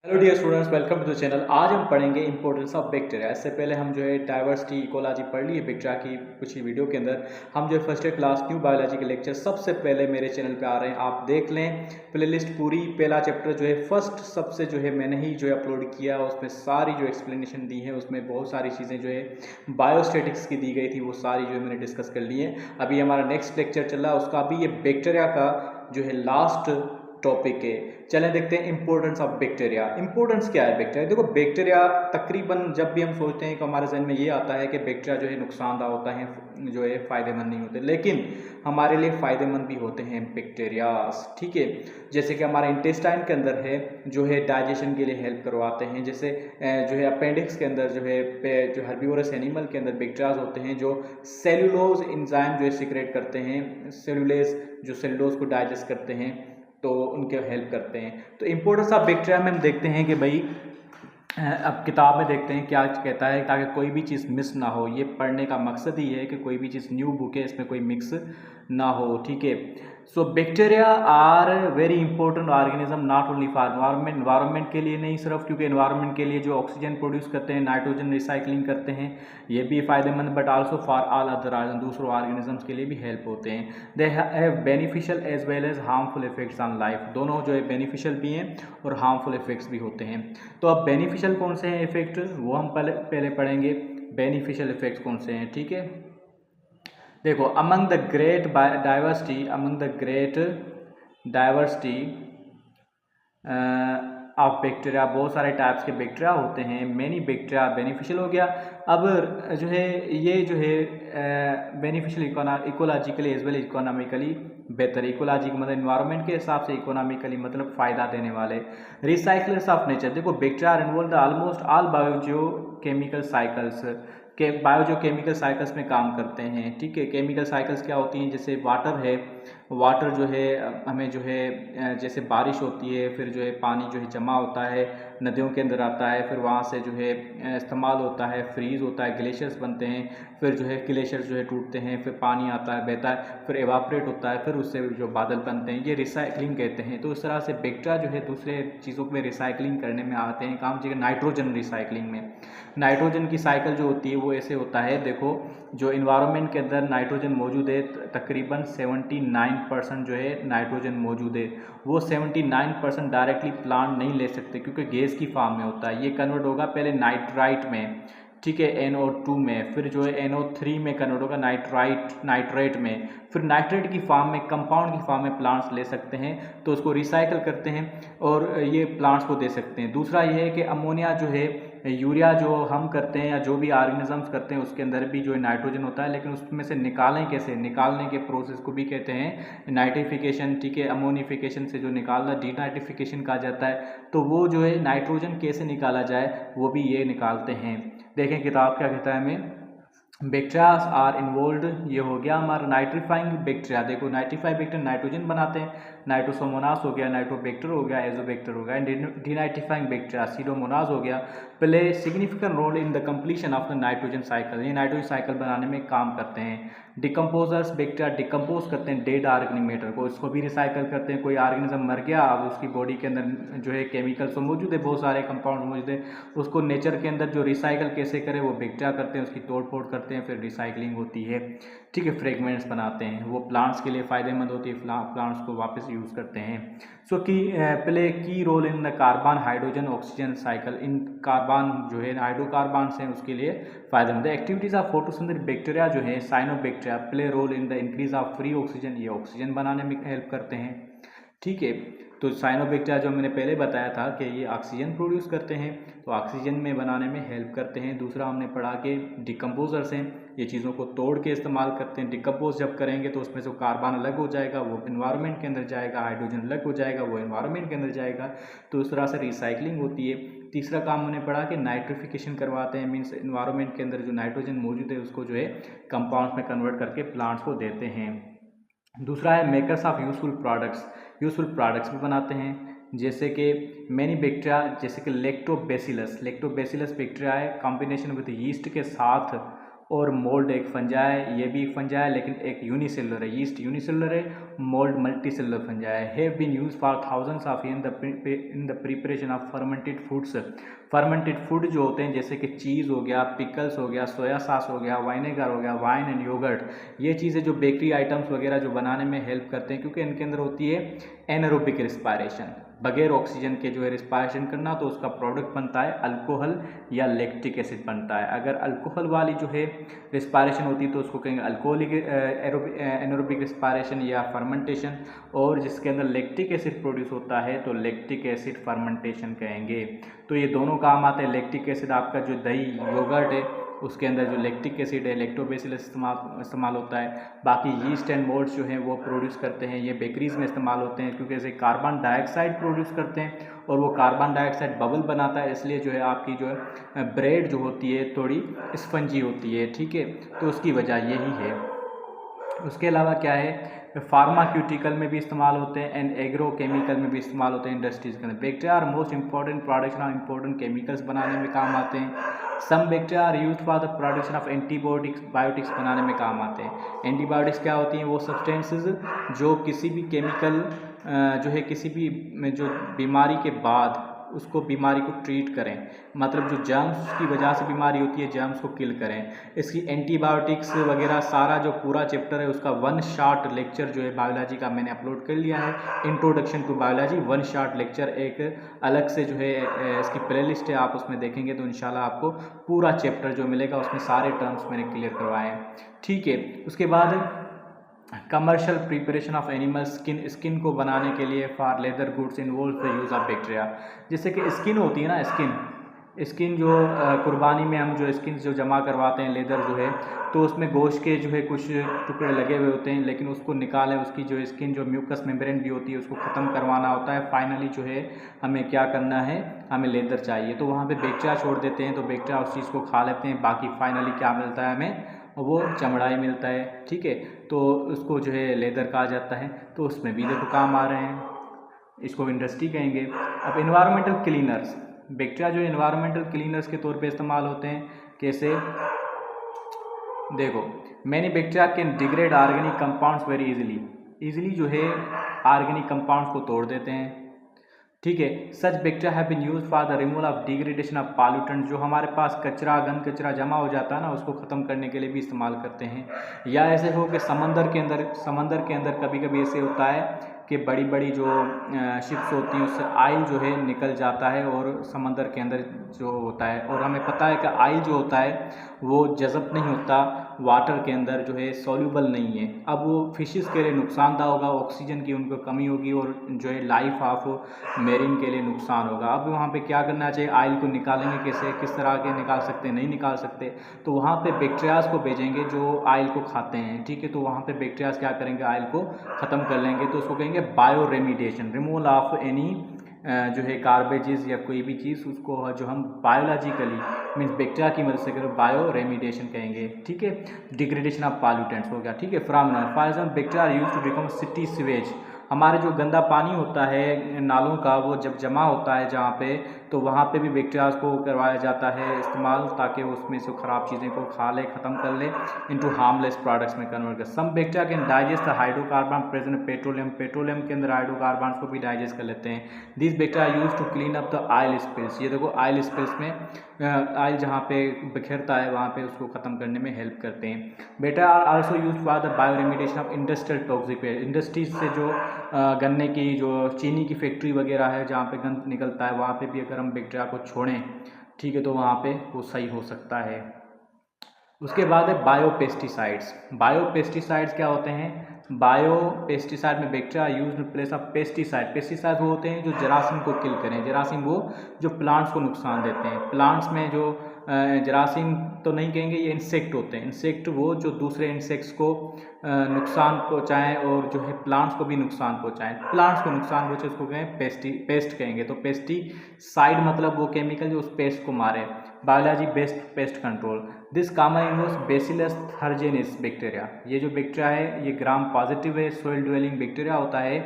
Hello dear students, welcome to the channel. आज हम पढ़ेंगे इंपॉर्टेंस ऑफ बैक्टीरिया। इससे पहले हम डाइवर्सिटी इकोलॉजी पढ़ ली है बैक्टीरिया की कुछ ही वीडियो के अंदर। हम first year class new biology के लेक्चर सबसे पहले मेरे चैनल पे आ रहे हैं, आप देख लें प्लेलिस्ट पूरी। पहला चैप्टर फर्स्ट सबसे मैंने ही अपलोड किया, उसमें सारी एक्सप्लेनेशन दी है, उसमें बहुत सारी चीज़ें बायोस्टेटिक्स की दी गई थी, वो सारी मैंने डिस्कस कर ली है। अभी हमारा नेक्स्ट लेक्चर चल रहा है, उसका भी ये बैक्टीरिया का लास्ट टॉपिक है। चलें देखते हैं इंपॉर्टेंस ऑफ बैक्टीरिया। इंपॉर्टेंस क्या है बैक्टीरिया? देखो, बैक्टीरिया तकरीबन जब भी हम सोचते हैं तो हमारे जहन में ये आता है कि बैक्टीरिया नुकसानदायक होता है, फ़ायदेमंद नहीं होते, लेकिन हमारे लिए फ़ायदेमंद भी होते हैं बैक्टीरिया। ठीक है, जैसे कि हमारे इंटेस्टाइन के अंदर है डाइजेशन के लिए हेल्प करवाते हैं। जैसे अपेंडिक्स के अंदर जो हर्बीवोरस एनिमल के अंदर बैक्टीरियाज होते हैं जो सेलुलोज एंजाइम सीक्रेट करते हैं, सेलुलोज को डाइजेस्ट करते हैं, तो उनके हेल्प करते हैं। तो इंपॉर्टेंस ऑफ बैक्टीरिया में हम देखते हैं कि भाई अब किताब में देखते हैं क्या कहता है, ताकि कोई भी चीज़ मिस ना हो। ये पढ़ने का मकसद ही है कि कोई भी चीज़ न्यू बुक है, इसमें कोई मिक्स ना हो। ठीक है, so bacteria are very important organism, not only for environment के लिए नहीं सिर्फ, क्योंकि एनवायरनमेंट के लिए जो ऑक्सीजन प्रोड्यूस करते हैं, नाइट्रोजन रिसाइकलिंग करते हैं, ये भी फ़ायदेमंद, but also for all other दूसरों ऑर्गेनिजम्स के लिए भी हेल्प होते हैं। They have beneficial as well as harmful effects on life. दोनों बेनिफिशियल भी हैं और हार्मफुल इफेक्ट्स भी होते हैं। तो अब बेनिफिशियल कौन से हैं इफेक्ट, वो हम पहले पढ़ेंगे। बेनिफिशियल इफेक्ट्स कौन से हैं? ठीक है, देखो, among the great diversity of bacteria, बहुत सारे टाइप्स के बैक्टीरिया होते हैं। मैनी बैक्टीरिया बेनिफिशियल हो गया। अब beneficial ecologically as well economically बेहतर। इकोलॉजी का मतलब एनवायरनमेंट के हिसाब से, इकोनॉमिकली मतलब फ़ायदा देने वाले। रिसाइकलर्स ऑफ नेचर, देखो bacteria are involve almost all biochemical cycles के बायोकेमिकल साइकिल्स में काम करते हैं। ठीक है, केमिकल साइकिल्स क्या होती हैं? जैसे वाटर हमें जैसे बारिश होती है, फिर पानी जमा होता है, नदियों के अंदर आता है, फिर वहाँ से इस्तेमाल होता है, फ्रीज होता है, ग्लेशियर्स बनते हैं, फिर ग्लेशियर्स टूटते हैं, फिर पानी आता है, बहता है, फिर एवापरेट होता है, फिर उससे बादल बनते हैं, ये रिसाइकलिंग कहते हैं। तो इस तरह से बैक्टीरिया दूसरे चीज़ों में रिसाइकलिंग करने में आते हैं काम। नाइट्रोजन रिसाइकलिंग में, नाइट्रोजन की साइकिल जो होती है वो ऐसे होता है। देखो, जो इन्वायरमेंट के अंदर नाइट्रोजन मौजूद है, तकरीबन 79% नाइट्रोजन मौजूद है, वो 79% डायरेक्टली प्लांट नहीं ले सकते, क्योंकि गैस की फॉर्म में होता है। ये कन्वर्ट होगा पहले नाइट्राइट में, ठीक है, NO2 में, फिर NO3 में कन्वर्ट होगा नाइट्रेट में, फिर नाइट्रेट की फॉर्म में, कंपाउंड की फॉर्म में प्लांट्स ले सकते हैं, तो उसको रिसाइकल करते हैं और ये प्लांट्स को दे सकते हैं। दूसरा ये है कि अमोनिया यूरिया जो हम करते हैं या जो भी ऑर्गेनिजम्स करते हैं, उसके अंदर भी नाइट्रोजन होता है, लेकिन उसमें से निकालें कैसे? निकालने के प्रोसेस को भी कहते हैं नाइट्रिफिकेशन। ठीक है, अमोनिफिकेशन से निकालना डीनाइट्रिफिकेशन कहा जाता है। तो वो नाइट्रोजन कैसे निकाला जाए, वो भी ये निकालते हैं। देखें किताब क्या कहता है हमें। बैक्टीरिया आर इन्वॉल्व, ये हो गया हमारा नाइट्रीफाइंग बैक्टीरिया। देखो, नाइट्रीफाइंग बैक्टीरिया नाइट्रोजन बनाते हैं, नाइट्रोसोमोनास हो गया, नाइट्रोबैक्टर हो गया, एजोबैक्टर हो गया, डीनाइट्रीफाइंग बैक्टीरिया सीडोमोनास हो गया। Play significant role in the completion of the nitrogen cycle, ये नाइट्रोजन साइकिल बनाने में काम करते हैं। डिकम्पोजर्स, बैक्टीरिया डिकम्पोज करते हैं डेड ऑर्गेनिक मैटर को, इसको भी रिसाइकल करते हैं। कोई ऑर्गेनिज्म मर गया, अब उसकी बॉडी के अंदर केमिकल्स तो मौजूद है, बहुत सारे कंपाउंड मौजूद है, उसको नेचर के अंदर रिसाइकल कैसे करें, वो बैक्टीरिया करते हैं, उसकी तोड़ फोड़ करते हैं, फिर रिसाइकलिंग होती है। ठीक है, फ्रेगमेंट्स बनाते हैं, वो प्लांट्स के लिए फ़ायदेमंद होती है, प्लांट्स को वापस यूज़ करते हैं। So play key role in the carbon hydrogen oxygen cycle, in carbon hydrocarbons हैं, उसके लिए फ़ायदेमंद है। Activities of photosynthesis bacteria cyanobacteria play role in the increase of free oxygen, ये ऑक्सीजन बनाने में हेल्प करते हैं। ठीक है, तो साइनोबैक्टीरिया जो मैंने पहले बताया था कि ये ऑक्सीजन प्रोड्यूस करते हैं, तो ऑक्सीजन में बनाने में हेल्प करते हैं। दूसरा हमने पढ़ा कि डिकम्पोजर्स हैं, ये चीज़ों को तोड़ के इस्तेमाल करते हैं। डिकम्पोज जब करेंगे तो उसमें से कार्बन अलग हो जाएगा, वो एनवायरनमेंट के अंदर जाएगा, हाइड्रोजन अलग हो जाएगा, वो एनवायरनमेंट के अंदर जाएगा, तो इस तरह से रिसाइकलिंग होती है। तीसरा काम हमने पढ़ा कि नाइट्रिफिकेशन करवाते हैं, मीन्स एनवायरनमेंट के अंदर जो नाइट्रोजन मौजूद है उसको कंपाउंड्स में कन्वर्ट करके प्लांट्स को देते हैं। दूसरा है मेकर्स ऑफ यूजफुल प्रोडक्ट्स भी बनाते हैं, जैसे कि मैनी बैक्टीरिया, जैसे कि लेक्टोबैसिलस बैक्टीरिया है, कॉम्बिनेशन विद यीस्ट के साथ और मोल्ड एक फंजा है, ये भी एक फंजा है लेकिन एक यूनिसेलुलर है, यीस्ट यूनिसेलुलर है, मोल्ड मल्टीसेलुलर फंजा है। Have been use for thousands of in the preparation of fermented foods. Fermented food जो होते हैं जैसे कि चीज़ हो गया, पिकल्स हो गया, सोया सॉस हो गया, वाइनेगर हो गया, वाइन एंड योगर्ट, ये चीज़ें जो बेकरी आइटम्स वगैरह जो बनाने में हेल्प करते हैं, क्योंकि इनके अंदर होती है एनारोबिक रिस्पायरेशन, बगैर ऑक्सीजन के जो है रिस्पायरेशन करना, तो उसका प्रोडक्ट बनता है अल्कोहल या लैक्टिक एसिड बनता है। अगर अल्कोहल वाली जो है रिस्पायरेशन होती है तो उसको कहेंगे अल्कोहलिक एनारोबिक रिस्पायरेशन या फर्मेंटेशन, और जिसके अंदर लैक्टिक एसिड प्रोड्यूस होता है तो लैक्टिक एसिड फर्मेंटेशन कहेंगे। तो ये दोनों काम आते हैं। लैक्टिक एसिड आपका जो दही योगर्ट है उसके अंदर जो लैक्टिक एसिड है, लैक्टोबैसिलस इस्तेमाल होता है। बाकी यीस्ट एंड मोल्ड्स जो हैं वो प्रोड्यूस करते हैं, ये बेकरीज़ में इस्तेमाल होते हैं, क्योंकि ऐसे कार्बन डाइऑक्साइड प्रोड्यूस करते हैं और वो कार्बन डाइऑक्साइड बबल बनाता है, इसलिए जो है आपकी जो है ब्रेड जो होती है थोड़ी स्पंजी होती है, ठीक है, तो उसकी वजह यही है। उसके अलावा क्या है, फार्माक्यूटिकल में भी इस्तेमाल होते हैं एंड एग्रो केमिकल में भी इस्तेमाल होते हैं इंडस्ट्रीज़ के अंदर। Bacteria are most important production of important chemicals बनाने में काम आते हैं। Some bacteria are use for the production of antibiotics, biotics बनाने में काम आते हैं। एंटीबायोटिक्स क्या होती हैं, वो सब्सटेंसेस जो किसी भी केमिकल जो है किसी भी जो बीमारी के बाद उसको बीमारी को ट्रीट करें, मतलब जो जर्म्स की वजह से बीमारी होती है जर्म्स को किल करें। इसकी एंटीबायोटिक्स वगैरह सारा जो पूरा चैप्टर है उसका वन शॉट लेक्चर जो है बायोलॉजी का मैंने अपलोड कर लिया है, introduction to biology, one shot lecture एक अलग से जो है इसकी प्लेलिस्ट है, आप उसमें देखेंगे तो इंशाल्लाह आपको पूरा चैप्टर जो मिलेगा उसमें सारे टर्म्स मैंने क्लियर करवाए हैं, ठीक है। उसके बाद commercial preparation of animal skin, skin को बनाने के लिए for leather goods involve the use of bacteria. जैसे कि स्किन होती है ना, स्किन जो कुर्बानी में हम जो स्किन जो जमा करवाते हैं लेदर जो है, तो उसमें गोश्त के जो है कुछ टुकड़े लगे हुए होते हैं, लेकिन उसको निकालें, उसकी जो स्किन जो म्यूकस मेम्ब्रेन भी होती है उसको ख़त्म करवाना होता है। फाइनली जो है हमें क्या करना है, हमें लेदर चाहिए, तो वहाँ पे बैक्टीरिया छोड़ देते हैं, तो बैक्टीरिया उस चीज़ को खा लेते हैं, बाकी फाइनली क्या मिलता है हमें, वो चमड़ा ही मिलता है, ठीक है, तो उसको जो है लेदर कहा जाता है। तो उसमें भी देखो काम आ रहे हैं, इसको इंडस्ट्री कहेंगे। अब इन्वायरमेंटल क्लीनर्स, बैक्टीरिया जो इन्वायरमेंटल क्लीनर्स के तौर पे इस्तेमाल होते हैं, कैसे, देखो many bacteria can degrade organic compounds very easily जो है ऑर्गेनिक कंपाउंड्स को तोड़ देते हैं, ठीक है। Such bacteria have been used for the removal of degradation of pollutant, जो हमारे पास कचरा गंद कचरा जमा हो जाता है ना उसको ख़त्म करने के लिए भी इस्तेमाल करते हैं। या ऐसे हो कि समंदर के अंदर कभी कभी ऐसे होता है कि बड़ी बड़ी जो शिप्स होती हैं उससे आयल जो है निकल जाता है और समंदर के अंदर जो होता है, और हमें पता है कि आयल जो होता है वो जज़ब नहीं होता वाटर के अंदर, जो है सॉल्यूबल नहीं है। अब वो फिशेस के लिए नुकसानदायक होगा, ऑक्सीजन की उनको कमी होगी और जो है लाइफ ऑफ मेरीन के लिए नुकसान होगा। अब वहाँ पे क्या करना चाहिए, आयल को निकालेंगे कैसे, किस तरह के निकाल सकते हैं, नहीं निकाल सकते, तो वहाँ पे बैक्टीरियाज को भेजेंगे जो आयल को खाते हैं, ठीक है, तो वहाँ पे बैक्टीरियाज क्या करेंगे, आयल को ख़त्म कर लेंगे, तो उसको कहेंगे bio remediation, removal of any जो है गार्बेजेस या कोई भी चीज़, उसको जो हम बायोलॉजिकली मीन्स बैक्टीरिया की मदद से करें, बायो रेमिडिएशन कहेंगे, ठीक है। डिग्रेडेशन ऑफ पॉल्यूटेंट्स हो गया, ठीक है। From for example bacteria are used to become city sewage, हमारे जो गंदा पानी होता है नालों का वो जब जमा होता है जहाँ पे, तो वहाँ पे भी बैक्टीरियाज को करवाया जाता है इस्तेमाल, ताकि उसमें से ख़राब चीज़ें को खा ले, ख़त्म कर ले, इनटू हार्मलेस प्रोडक्ट्स में कन्वर्ट कर। Some bacteria can digest the hydrocarbon present petroleum के अंदर हाइड्रोकार्बन को भी डाइजेस्ट कर लेते हैं। This bacteria use to clean up the oil spills, ये देखो ऑयल स्पिल्स में ऑयल जहाँ पे बिखरता है वहाँ पे उसको ख़त्म करने में हेल्प करते हैं। Bacteria are also use for the bioremediation of industrial toxic waste, industries से जो गन्ने की जो चीनी की फैक्ट्री वगैरह है जहाँ पे गंद निकलता है, वहाँ पे भी अगर हम बैक्टीरिया को छोड़ें, ठीक है, तो वहाँ पे वो सही हो सकता है। उसके बाद है बायोपेस्टिसाइड्स। बायोपेस्टिसाइड्स क्या होते हैं, बायोपेस्टिसाइड में bacteria use place of pesticide वो होते हैं जो जरासीम को किल करें। जरासीम वो जो प्लांट्स को नुकसान देते हैं, प्लांट्स में जो जरासीम तो नहीं कहेंगे, ये इंसेक्ट होते हैं, इंसेक्ट वो जो दूसरे इंसेक्ट्स को नुकसान पहुंचाएं और जो है प्लांट्स को भी नुकसान पहुंचाएं, प्लांट्स को नुकसान पहुंचे उसको कहें पेस्ट कहेंगे। तो पेस्टिसाइड मतलब वो केमिकल जो उस पेस्ट को मारे। Biology based pest control, this common involves bacillus thuringiensis bacteria, ये जो बैक्टीरिया है ये ग्राम पॉजिटिव है, सोइल ड्वेलिंग बैक्टीरिया होता है।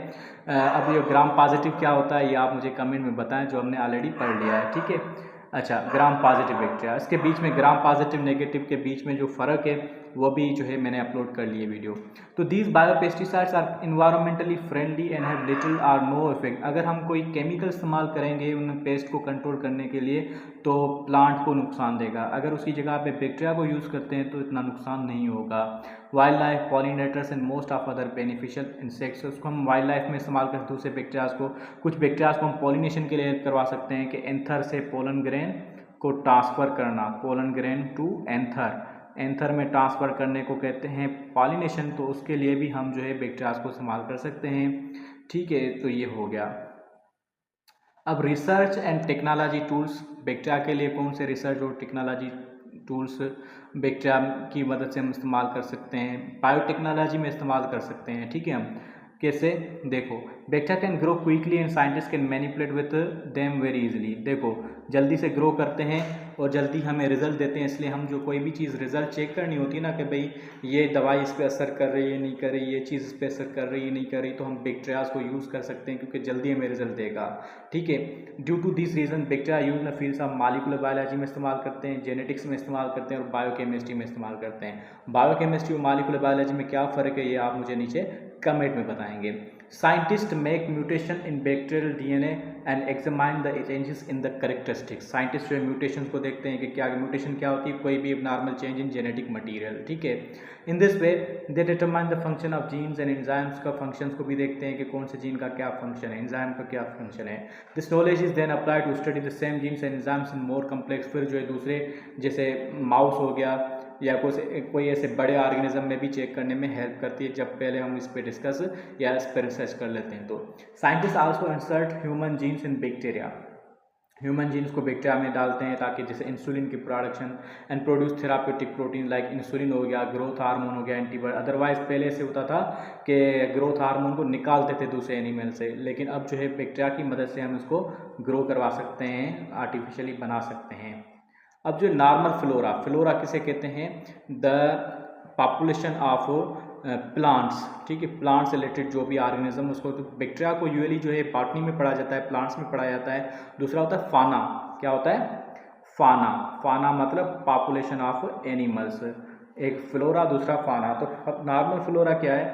अब ये ग्राम पॉजिटिव क्या होता है ये आप मुझे कमेंट में बताएं, जो हमने ऑलरेडी पढ़ लिया है, ठीक है। अच्छा, ग्राम पॉजिटिव बैक्टीरिया, इसके बीच में ग्राम पॉजिटिव नेगेटिव के बीच में जो फ़र्क है वो भी जो है मैंने अपलोड कर लिए वीडियो। तो these biopesticides are environmentally friendly and have little or no effect. अगर हम कोई केमिकल इस्तेमाल करेंगे उन पेस्ट को कंट्रोल करने के लिए तो प्लांट को नुकसान देगा, अगर उसकी जगह पे बैक्टीरिया को यूज़ करते हैं तो इतना नुकसान नहीं होगा। Wild life pollinators and most of other beneficial insects, उसको हम वाइल्ड लाइफ में इस्तेमाल करते हैं दूसरे बैक्टीरियाज को। कुछ बैक्टीरियाज को हम पॉलिनेशन के लिए करवा सकते हैं कि एंथर से पोलन ग्रेन को ट्रांसफ़र करना, pollen grain to anther, anther में ट्रांसफ़र करने को कहते हैं पॉलिनेशन। तो उसके लिए भी हम जो है बैक्टीरियाज को इस्तेमाल कर सकते हैं। ठीक है, तो ये हो गया। अब research and technology tools, bacteria के लिए कौन से रिसर्च और टेक्नोलॉजी टूल्स बैक्टीरिया की मदद से हम इस्तेमाल कर सकते हैं, बायोटेक्नोलॉजी में इस्तेमाल कर सकते हैं। ठीक है, हम कैसे, देखो, bacteria can grow quickly and scientist can manipulate with them very easily. देखो, जल्दी से ग्रो करते हैं और जल्दी हमें रिजल्ट देते हैं, इसलिए हम जो कोई भी चीज़ रिजल्ट चेक करनी होती है ना कि भाई ये दवाई इस पर असर कर रही है नहीं कर रही, ये चीज़ इस पर असर कर रही है नहीं कर रही, तो हम बैक्टीरियाज को यूज़ कर सकते हैं क्योंकि जल्दी हमें रिजल्ट देगा। ठीक है, due to this reason bacteria use in fields of molecular biology में इस्तेमाल करते हैं, जेनेटिक्स में इस्तेमाल करते हैं और बायोकेमिस्ट्री में इस्तेमाल करते हैं। बायोकेमिस्ट्री और मॉलिक्यूलर बायोलॉजी में क्या फ़र्क है ये आप मुझे नीचे कमेंट में बताएंगे। Scientist make mutation in bacterial DNA and examine the changes in the characteristics. Scientist जो है म्यूटेशन को देखते हैं कि क्या म्यूटेशन क्या होती है, कोई भी normal change in genetic material. ठीक है, in this way they determine the function of genes and enzymes का फंक्शंस को भी देखते हैं कि कौन से जीन का क्या फंक्शन है, एंजाइम का क्या फंक्शन है। This knowledge is then apply to study the same genes and enzymes in more complex. फिर जो है दूसरे जैसे माउस हो गया या कोई ऐसे बड़े ऑर्गेनिज्म में भी चेक करने में हेल्प करती है, जब पहले हम इस पर डिस्कस या इस पर रिसर्च कर लेते हैं। तो scientist also insert human genes in bacteria, human genes को बैक्टीरिया में डालते हैं ताकि जैसे इंसुलिन की production and produce therapeutic protein like insulin हो गया, ग्रोथ हार्मोन हो गया, एंटीबॉडी। अदरवाइज पहले से होता था कि ग्रोथ हार्मोन को निकालते थे दूसरे एनिमल से, लेकिन अब जो है बैक्टीरिया की मदद से हम इसको ग्रो करवा सकते हैं, आर्टिफिशियली बना सकते हैं। अब जो नॉर्मल फ्लोरा, फ्लोरा किसे कहते हैं, द पॉपुलेशन ऑफ प्लांट्स। ठीक है, प्लांट से रिलेटेड जो भी ऑर्गेनिज्म उसको, तो बैक्टीरिया को यूजुअली जो है बॉटनी में पढ़ा जाता है, प्लांट्स में पढ़ा जाता है। दूसरा होता है फाना, क्या होता है, फाना, फाना मतलब पॉपुलेशन ऑफ एनिमल्स, एक फ्लोरा दूसरा फाना। तो नॉर्मल फ्लोरा क्या है,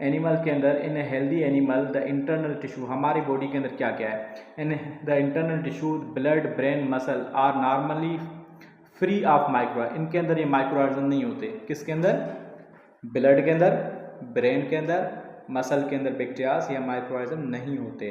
एनिमल के अंदर, in healthy animal the internal tissue, हमारी बॉडी के अंदर क्या क्या है, in the internal tissue blood brain muscle are normally free of micro, इनके अंदर ये माइक्रो ऑर्गेनिज्म नहीं होते। किसके अंदर, ब्लड के अंदर, ब्रेन के अंदर, मसल के अंदर बैक्टीरियाज या माइक्रो ऑर्गेनिज्म नहीं होते।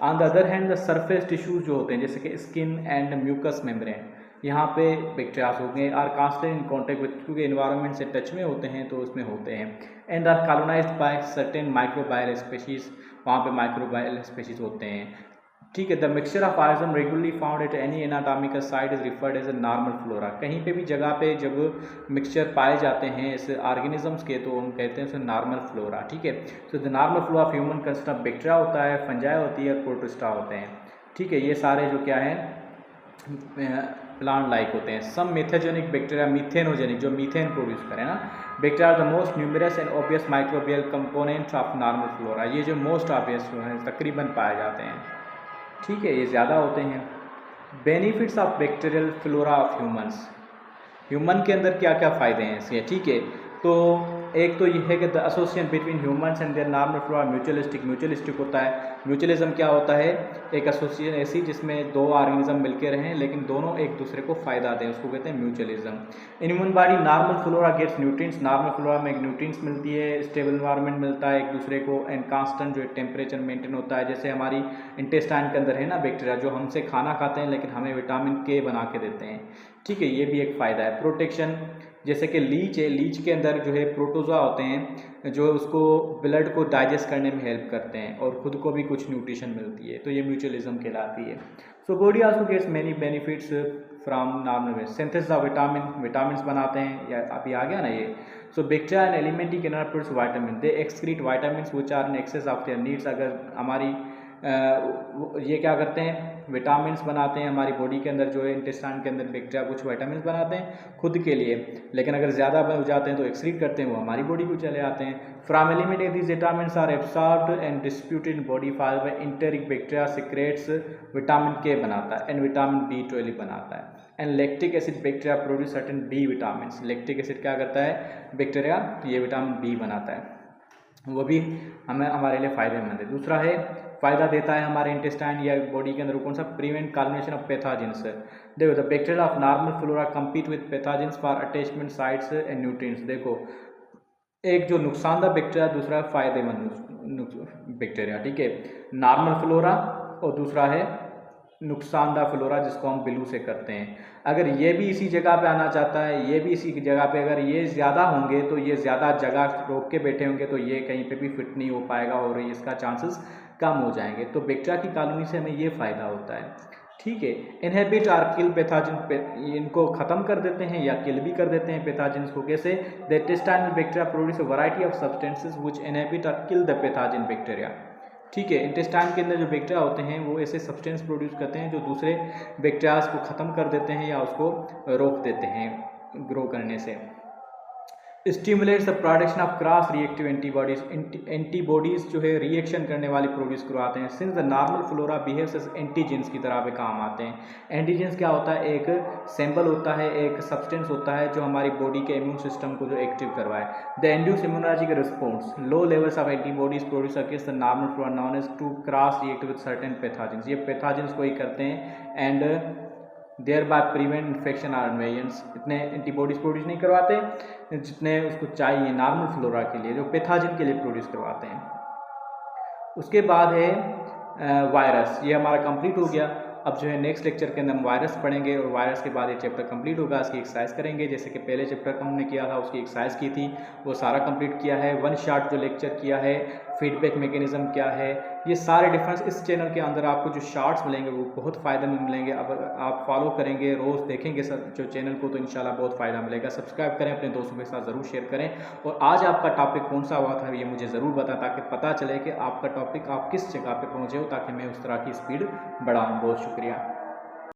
On the other hand the surface tissues जो होते हैं जैसे कि स्किन एंड म्यूकस मेम्ब्रेन, यहाँ पे बैक्टीरियाज हो गए, are constant in contact with, क्योंकि एनवायरनमेंट से टच में होते हैं तो उसमें होते हैं। And are colonised by certain microbial species, वहाँ पे माइक्रोबायल स्पीशीज होते हैं। ठीक है, the mixture of organism regularly found at any anatomical site is referred as a normal flora. कहीं पे भी जगह पे जब मिक्सचर पाए जाते हैं इस ऑर्गेनिजम्स के तो हम कहते हैं उसे नॉर्मल फ्लोरा। ठीक है, तो the normal flora of human consist of bacteria होता है, फंजाई होती है, प्रोटिस्टा होते हैं। ठीक है, ये सारे जो क्या है प्लांट लाइक होते हैं। सम मेथेजेनिक बैक्टीरिया, मीथेनोजेनिक, जो मीथेन प्रोड्यूस करें ना, bacteria are the most numerous and obvious microbial components of normal flora. ये जो मोस्ट ऑब्वियस जो है तकरीबन पाए जाते हैं। ठीक है, ये ज़्यादा होते हैं। Benefits of bacterial flora of humans, human के अंदर क्या क्या फ़ायदे हैं इसके। ठीक है, तो एक तो ये है कि the association between humans and there normal flora mutualistic, mutualistic होता है। म्यूचुअलिज्म क्या होता है, एक एसोसिएशन ऐसी जिसमें दो ऑर्गेनिज्म मिलकर रहें लेकिन दोनों एक दूसरे को फ़ायदा दें, उसको कहते हैं mutualism. In human body normal flora gets nutrients, normal flora में न्यूट्रिएंट्स मिलती है, स्टेबल एनवायरनमेंट मिलता है एक दूसरे को, एंड कांस्टेंट जो है टेम्परेचर मेंटेन होता है। जैसे हमारी इंटेस्टाइन के अंदर है ना बैक्टीरिया, जो हमसे खाना खाते हैं लेकिन हमें विटामिन के बना के देते हैं। ठीक है, ये भी एक फ़ायदा है। प्रोटेक्शन, जैसे कि लीच है, लीच के अंदर जो है प्रोटोजोआ होते हैं जो उसको ब्लड को डाइजेस्ट करने में हेल्प करते हैं और ख़ुद को भी कुछ न्यूट्रिशन मिलती है, तो ये म्यूचुअलिज्म कहलाती है। So body also gets many benefits from normal way, synthesis of vitamin, vitamin बनाते हैं, या अभी आ गया ना ये। So bacteria and element can produce vitamin, they excrete vitamin which are in excess of their needs. अगर हमारी ये क्या करते हैं, विटामिन बनाते हैं हमारी बॉडी के अंदर, जो है इंटेस्टाइन के अंदर बैक्टीरिया कुछ विटामिन बनाते हैं खुद के लिए, लेकिन अगर ज़्यादा हो जाते हैं तो एक्सक्रीट करते हैं, वो हमारी बॉडी को चले आते हैं। From eliminate these vitamin are absorbed and distributed in body file by enteric bacteria secretes vitamin K बनाता है एंड विटामिन B12 बनाता है। And lactic acid bacteria produce certain B vitamin. Lactic acid क्या करता है बैक्टीरिया, ये vitamin B बनाता है, वो भी हमें हमारे लिए फ़ायदेमंद है। दूसरा है फ़ायदा देता है हमारे इंटेस्टाइन या बॉडी के अंदर, कौन सा, प्रिवेंट कॉलोनाइजेशन ऑफ पैथोजेंस। देखो the bacteria of normal flora compete with pathogens for attachment sites and nutrients. देखो एक जो नुकसानदायक बैक्टीरिया, दूसरा फायदेमंद बैक्टीरिया, ठीक है, नॉर्मल फ्लोरा और दूसरा है नुकसानदायक फ्लोरा जिसको हम बिलू से करते हैं। अगर ये भी इसी जगह पे आना चाहता है, ये भी इसी जगह पे, अगर ये ज़्यादा होंगे तो ये ज़्यादा जगह रोक के बैठे होंगे तो ये कहीं पे भी फिट नहीं हो पाएगा और इसका चांसेस कम हो जाएंगे। तो बैक्टीरिया की कॉलोनी से हमें ये फ़ायदा होता है, ठीक है। इनहिबिट आर किल पैथोजन, इनको ख़त्म कर देते हैं या किल भी कर देते हैं पैथोजेंस को। कैसे, the intestinal bacteria produce a variety of substances which inhibit or kill the pathogen bacteria, ठीक है। इंटेस्टाइन के अंदर जो बैक्टीरिया होते हैं वो ऐसे सब्सटेंस प्रोड्यूस करते हैं जो दूसरे बैक्टीरियाज को ख़त्म कर देते हैं या उसको रोक देते हैं ग्रो करने से। Stimulates the production of cross reactive antibodies, antibodies जो है रिएक्शन करने वाली प्रोड्यूस करवाते हैं। Since the normal flora behaves as antigens की तरह पे काम आते हैं। एंटीजेंस क्या होता है, एक सिंबल होता है, एक सब्सटेंस होता है जो हमारी बॉडी के इम्यून सिस्टम को जो एक्टिव करवाए। The induce immunological response, low levels of antibodies produce against the normal flora known as to cross react with certain pathogens. ये पैथोजेंस को ही करते हैं and thereby prevent infection और इन्वेजन्स। इतने एंटीबॉडीज प्रोड्यूस नहीं करवाते जितने उसको चाहिए नॉर्मल फ्लोरा के लिए, जो पैथोजन के लिए प्रोड्यूस करवाते हैं। उसके बाद है वायरस, ये हमारा कंप्लीट हो गया। अब जो है नेक्स्ट लेक्चर के अंदर हम वायरस पढ़ेंगे और वायरस के बाद ये चैप्टर कंप्लीट होगा, इसकी एक्सरसाइज करेंगे। जैसे कि पहले चैप्टर हमने किया था उसकी एक्सरसाइज की थी, वो सारा कंप्लीट किया है। वन शॉट जो लेक्चर किया है, फीडबैक मैकेनिज्म क्या है, ये सारे डिफरेंस इस चैनल के अंदर आपको जो शॉर्ट्स मिलेंगे वो बहुत फ़ायदेमंद मिलेंगे। अब आप फॉलो करेंगे, रोज़ देखेंगे सब जो चैनल को, तो इंशाल्लाह बहुत फ़ायदा मिलेगा। सब्सक्राइब करें, अपने दोस्तों के साथ ज़रूर शेयर करें। और आज आपका टॉपिक कौन सा हुआ था ये मुझे ज़रूर बताएं, ताकि पता चले कि आपका टॉपिक आप किस जगह पे पहुँचे हो, ताकि मैं उस तरह की स्पीड बढ़ाऊँ। बहुत शुक्रिया।